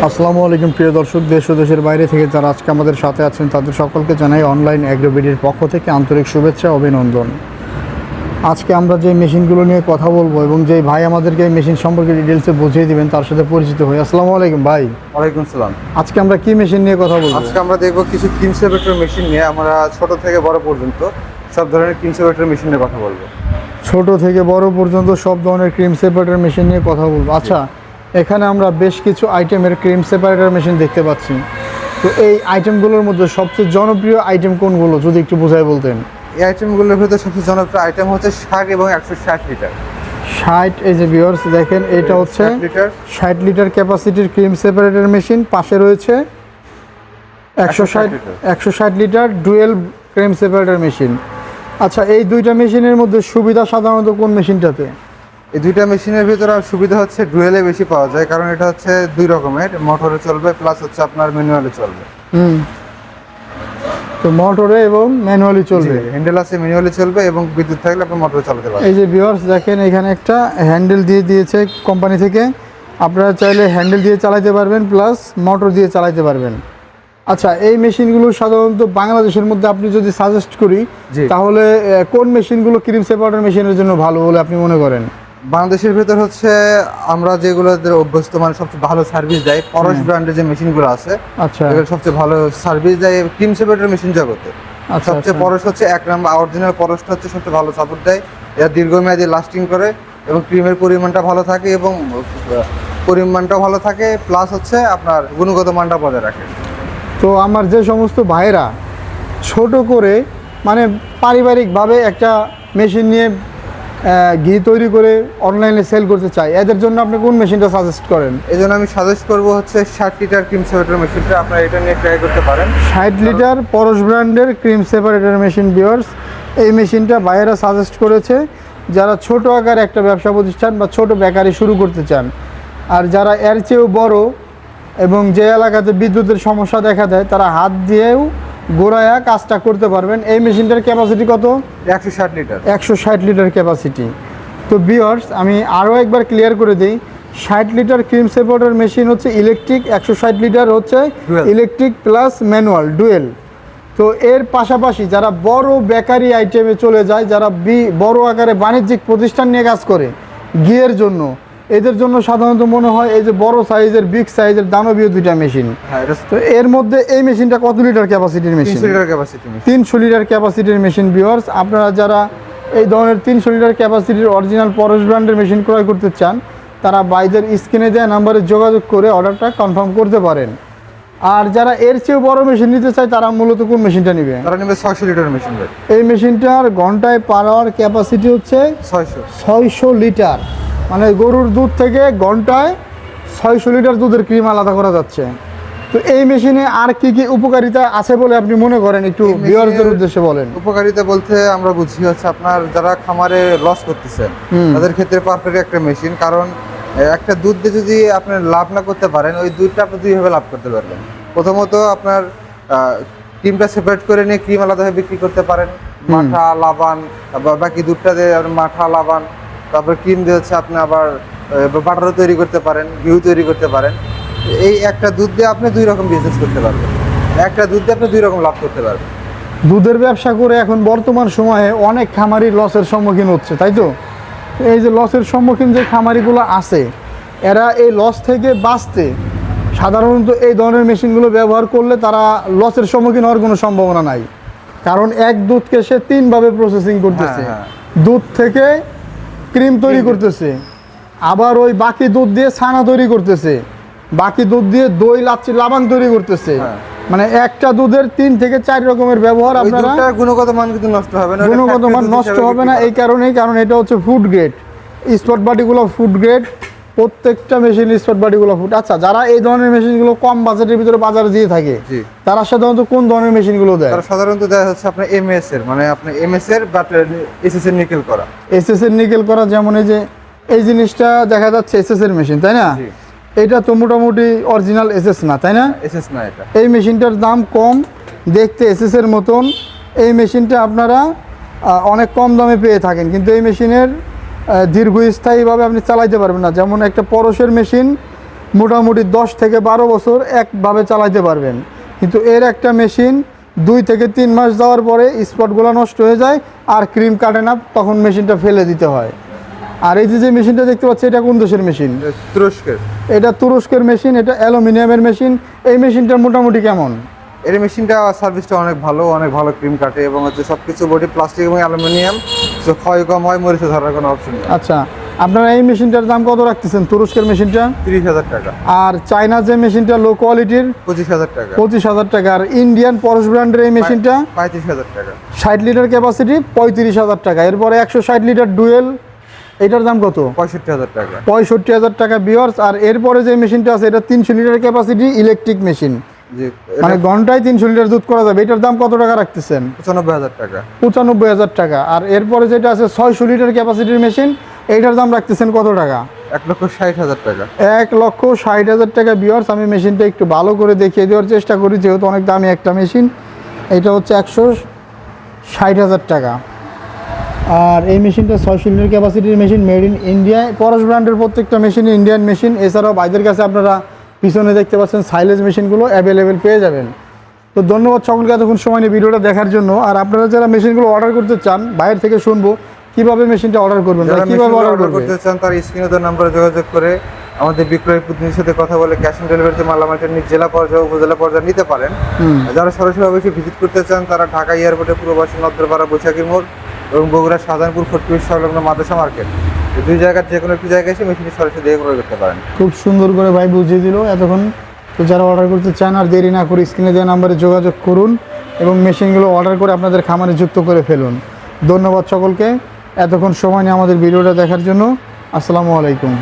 আসসালামু আলাইকুম প্রিয় দর্শক, দেশ ও দেশের বাইরে থেকে যারা আজকে আমাদের সাথে আছেন তাদের সকলকে জানাই অনলাইন অ্যাগ্রোবিডির পক্ষ থেকে আন্তরিক শুভেচ্ছা অভিনন্দন। আজকে আমরা যে মেশিনগুলো নিয়ে কথা বলবো এবং যে ভাই আমাদেরকে এই মেশিন সম্পর্কে ডিটেলসে বুঝিয়ে দিবেন তার সাথে পরিচিত হই। আসসালামু আলাইকুম ভাই। ওয়ালাইকুম সালাম। আজকে আমরা কি মেশিন নিয়ে কথা বলবো? আজকে আমরা দেখবো কিছু ক্রিম সেপারেটর মেশিন নিয়ে। আমরা ছোট থেকে বড় পর্যন্ত সব ধরনের ক্রিম সেপারেটর মেশিন নিয়ে কথা বলবো। ছোট থেকে বড় পর্যন্ত সব ধরনের ক্রিম সেপারেটর মেশিন নিয়ে কথা বলবো। আচ্ছা, এখানে আমরা বেশ কিছু আইটেমের ক্রিম সেপারেটর মেশিন দেখতে পাচ্ছি। তো এই আইটেমগুলোর মধ্যে সবচেয়ে জনপ্রিয় আইটেম কোনগুলো যদি একটু বোঝায় বলতেন? এই আইটেমগুলোর ভিতরে সবচেয়ে জনপ্রিয় আইটেম হচ্ছে 60 এবং 160 লিটার। 60, এই যে ভিউয়ার্স দেখেন, এটা হচ্ছে 60 লিটার ক্যাপাসিটির ক্রিম সেপারেটর মেশিন। পাশে রয়েছে 160 litre dual cream separator machine. আচ্ছা, এই দুইটা মেশিনের মধ্যে সুবিধা সাধারণত কোন মেশিনটাতে? এই দুইটা মেশিনের ভিতরে সুবিধা হচ্ছে ডুয়েলে বেশি পাওয়া যায়, কারণ এটা হচ্ছে দুই রকমের, মোটরে চলবে প্লাস হচ্ছে আপনার ম্যানুয়ালে চলবে। তো মোটরে এবং ম্যানুয়ালি চলবে, হ্যান্ডেল আছে ম্যানুয়ালি চলবে এবং বিদ্যুৎ থাকলে আপনি মোটরে চালাতে পারবেন। এই যে ভিউয়ার্স দেখেন, এখানে একটা হ্যান্ডেল দিয়ে দিয়েছে কোম্পানি থেকে। আপনারা চাইলে হ্যান্ডেল দিয়ে চালাতে পারবেন প্লাস মোটর দিয়ে চালাতে পারবেন। আচ্ছা, এই মেশিনগুলো সাধারণত বাংলাদেশের মধ্যে আপনি যদি সাজেস্ট করি তাহলে কোন মেশিনগুলো ক্রিম সেপারেটর মেশিনের জন্য ভালো বলে আপনি মনে করেন? বাংলাদেশের ভেতর হচ্ছে আমরা যেগুলোদের অভ্যস্ত, মানে সবচেয়ে ভালো সার্ভিস দেয় পরশ ব্র্যান্ডের যে মেশিনগুলো আছে, আচ্ছা, এগুলো সবচেয়ে ভালো সার্ভিস দেয় ক্রিম সেপারেটর মেশিন জগতে। সবচেয়ে পরশ হচ্ছে এক নাম্বার, অরিজিনাল পরশটা হচ্ছে সবচেয়ে ভালো সাপোর্ট দেয়। এরা দীর্ঘমেয়াদী লাস্টিং করে এবং ক্রিমের পরিমাণটা ভালো থাকে এবং পরিমাণটাও ভালো থাকে, প্লাস হচ্ছে আপনার গুণগত মানটা বজায় রাখে। তো আমার যে সমস্ত ভাইরা ছোট করে মানে পারিবারিকভাবে একটা মেশিন নিয়ে ঘি তৈরি করে অনলাইনে সেল করতে চাই, এদের জন্য আপনি কোন মেশিনটা সাজেস্ট করেন? এই জন্য আমি সাজেস্ট করবো হচ্ছে 60 লিটার ক্রিম সেপারেটর মেশিনটা। আপনারা এটা নিয়ে ট্রাই করতে পারেন। 60 লিটার পরশ ব্র্যান্ডের ক্রিম সেপারেটর মেশিন ভিউয়ার্স, এই মেশিনটা ভাইয়েরা সাজেস্ট করেছে যারা ছোট আকারে একটা ব্যবসা প্রতিষ্ঠান বা ছোট বেকারি শুরু করতে চান, আর যারা এর চেয়েও বড় এবং যে এলাকাতে বিদ্যুতের সমস্যা দেখা দেয় তারা হাত দিয়েও গোড়ায়া কাজটা করতে পারবেন। এই মেশিনটার ক্যাপাসিটি কত? 160 লিটার। 160 litre capacity. তো ভিউয়ার্স, আমি আরও একবার ক্লিয়ার করে দিই, 60 লিটার ক্রিম সেপারেটর মেশিন হচ্ছে ইলেকট্রিক, 160 লিটার হচ্ছে ইলেকট্রিক প্লাস ম্যানুয়াল ডুয়েল। তো এর পাশাপাশি যারা বড় বেকারি আইটেমে চলে যায়, যারা বড় আকারে বাণিজ্যিক প্রতিষ্ঠান নিয়ে কাজ করে ঘিয়ের জন্য, এদের জন্য সাধারণত মনে হয় এই যে বড় সাইজের বিগ সাইজের দানবীয় দুইটা মেশিন। তো এর মধ্যে এই মেশিনটা কত লিটার ক্যাপাসিটির মেশিন? 300 লিটার ক্যাপাসিটির মেশিন ভিউয়ার্স। আপনারা যারা এই ধরনের 300 লিটার ক্যাপাসিটির অরিজিনাল পরশ ব্র্যান্ডের মেশিন ক্রয় করতে চান তারা বাইদের স্ক্রিনে দেওয়া নাম্বারে যোগাযোগ করে অর্ডারটা কনফার্ম করতে পারেন। আর যারা এর চেয়েও বড় মেশিন নিতে চায় তারা মূলত কোন মেশিনটা নেবে? তারা নেবে 600 লিটার মেশিন। এই মেশিনটার ঘন্টায় পার আওয়ার ক্যাপাসিটি হচ্ছে 600 লিটার, মানে গরুর দুধ থেকে ঘন্টায় 600 লিটার দুধের ক্রিম আলাদা করা যাচ্ছে। তো এই মেশিনে আর কি কি উপকারিতা আছে বলে আপনি মনে করেন, একটু ভিউয়ারদের উদ্দেশ্যে বলেন। উপকারিতা বলতে আমরা বুঝি হচ্ছে আপনার যারা খামারে লস করতেছেন তাদের ক্ষেত্রে পারফেক্ট একটা মেশিন, কারণ একটা দুধ দিয়ে যদি আপনি লাভ না করতে পারেন, ওই দুধটা আপনি দুইভাবে লাভ করতে পারবেন। প্রথমত আপনার ক্রিমটা সেপারেট করে নিয়ে ক্রিম আলাদাভাবে বিক্রি করতে পারেন, মাঠা লাবান বা বাকি দুধটা দিয়ে মাঠা লাবান, তারপর ক্রিম দিয়ে হচ্ছে আপনি আবার বাটারও তৈরি করতে পারেন, ঘিউ তৈরি করতে পারেন। এই একটা দুধ দিয়ে আপনি দুই রকম বিজনেস করতে পারবেন, একটা দুধ দিয়ে আপনি দুই রকম লাভ করতে পারবেন। দুধের ব্যবসা করে এখন বর্তমান সময়ে অনেক খামারি লসের সম্মুখীন হচ্ছে, তাই তো? এই যে লসের সম্মুখীন যে খামারিগুলো আছে, এরা এই লস থেকে বাঁচতে সাধারণত এই ধরনের মেশিনগুলো ব্যবহার করলে তারা লসের সম্মুখীন হওয়ার কোনো সম্ভাবনা নাই। কারণ এক দুধকে সে 3 ভাবে প্রসেসিং করতেছে। দুধ থেকে ক্রিম তৈরি করতেছে, আবার ওই বাকি দুধ দিয়ে ছানা তৈরি করতেছে, বাকি দুধ দিয়ে দই লাচ্ছি লাবান তৈরি করতেছে। মানে একটা দুধের 3 থেকে 4 রকমের ব্যবহার। আপনারা গুণগত মান কিন্তু নষ্ট হবে না, গুণগত মান নষ্ট হবে না এই কারণেই, কারণ এটা হচ্ছে ফুড গ্রেড, স্পট বাটিগুলো ফুড গ্রেড, প্রত্যেকটা মেশিন স্পট বাটিগুলো ফুড। আচ্ছা, যারা এই ধরনের মেশিনগুলো কম বাজেটের ভিতরে বাজারে দিয়ে থাকে তারা সাধারণত কোন ধরনের মেশিনগুলো দেয়? তারা সাধারণত দেয় হচ্ছে আপনার এমএস এর, মানে আপনার এমএস এর বাট এসএস এর নিকেল করা। এসএস এর নিকেল করা, যেমন এই যে এই জিনিসটা দেখা যাচ্ছে এসএস এর মেশিন, তাই না? এটা তো মোটামুটি অরিজিনাল এসএস না, তাই না? এসএস না এটা। এই মেশিনটার দাম কম, দেখতে এসএস এর মতন। এই মেশিনটা আপনারা অনেক কম দামে পেয়ে থাকেন, কিন্তু এই মেশিনের দীর্ঘস্থায়ীভাবে আপনি চালাইতে পারবেন না। যেমন একটা পরশের মেশিন মোটামুটি 10 থেকে 12 বছর একভাবে চালাতে পারবেন। কিন্তু এর একটা মেশিন 2 থেকে 3 মাস যাওয়ার পরে স্পটগুলো নষ্ট হয়ে যায় আর ক্রিম কাটে না, তখন মেশিনটা ফেলে দিতে হয়। আর এই যে মেশিনটা দেখতে পাচ্ছি, এটা কোন দেশের মেশিন? তুরস্কের। এটা তুরস্কের মেশিন, এটা অ্যালুমিনিয়ামের মেশিন। এই মেশিনটা মোটামুটি কেমন? এর মেশিনটা সার্ভিসটা অনেক ভালো ক্রিম কাটে এবং হচ্ছে সবকিছু বডি প্লাস্টিক এবং অ্যালুমিনিয়াম, তো ক্ষয় কম হয়, মরিচে ধরার কোনো অপশন নেই। আচ্ছা, আপনারা এই মেশিনটার দাম কত রাখতেছেন তুরস্কের মেশিনটা? 30,000 টাকা। আর চায়না যে মেশিনটা লো কোয়ালিটির? 25,000 টাকা। 25,000 টাকা। আর ইন্ডিয়ান পরশ ব্র্যান্ডের এই মেশিনটা? 35,000 টাকা। 60 লিটার ক্যাপাসিটি, 35,000 টাকা। এরপরে 160 লিটার ডুয়েল, এটার দাম কত? 65,000 টাকা। 65,000 টাকা ভিউয়ার্স। আর এরপরে যে মেশিনটা আছে, এটা 300 লিটার ক্যাপাসিটি ইলেকট্রিক মেশিন, জি, মানে ঘন্টায় 300 লিটার দুধ করা যাবে। এটার দাম কত টাকা রাখতেছেন? 95,000 টাকা। 95,000 টাকা। আর এরপরে যেটা আছে 600 লিটার ক্যাপাসিটির মেশিন, এইটার দাম রাখতেছেন কত টাকা? 1,60,000 টাকা। 1,60,000 টাকা ভিউয়ার্স। আমি মেশিনটা একটু ভালো করে দেখিয়ে দেওয়ার চেষ্টা করি, যেহেতু অনেক দামি একটা মেশিন। এটা হচ্ছে 160,000 টাকা। আর এই মেশিনটা 600 লিটার ক্যাপাসিটির machine, made in India. Paras ব্র্যান্ডের প্রত্যেকটা মেশিন ইন্ডিয়ান মেশিন। এছাড়াও ভাইদের কাছে আপনারা পিছনে দেখতে পাচ্ছেন সাইলেজ মেশিনগুলো অ্যাভেলেবেল পেয়ে যাবেন। তো ধন্যবাদ সকলকে এতক্ষণ সময় নিয়ে ভিডিওটা দেখার জন্য। আর আপনারা যারা মেশিনগুলো অর্ডার করতে চান, বাইরের থেকে শুনবো কিভাবে মেশিনটা অর্ডার করবেন, যারা কিভাবে মেশিন অর্ডার অর্ডার করবেন। করতে চান তার স্ক্রিনে দেওয়া নম্বরে যোগাযোগ করে আমাদের বিক্রয় প্রতিনিধির সাথে কথা বলে ক্যাশ অন ডেলিভারিতে মালামালটা নিয়ে জেলা পর্যায়ে উপজেলা পর্যায়ে নিতে পারেন। আর যারা সরাসরি অবশ্যই ভিজিট করতে চান তারা ঢাকা এয়ারপোর্টে পূর্ববাসী নদ্রপাড়া বৈশাখী মোড় এবং বগুড়া শাহজাহানপুর ফটকির সংলগ্ন মাদ্রাসা মার্কেট, এই দুই জায়গার যে কোনো একটি জায়গায় এসে মেশিনটি সরাসরি দেখে ক্রয় করতে পারেন। খুব সুন্দর করে ভাই বুঝিয়ে দিল এতক্ষণ। তো যারা অর্ডার করতে চান আর দেরি না করে স্ক্রিনে দেওয়া নাম্বারে যোগাযোগ করুন এবং মেশিনগুলো অর্ডার করে আপনাদের খামারে যুক্ত করে ফেলুন। ধন্যবাদ সকলকে এতক্ষণ সময় নিয়ে আমাদের ভিডিওটা দেখার জন্য। আসসালামু আলাইকুম।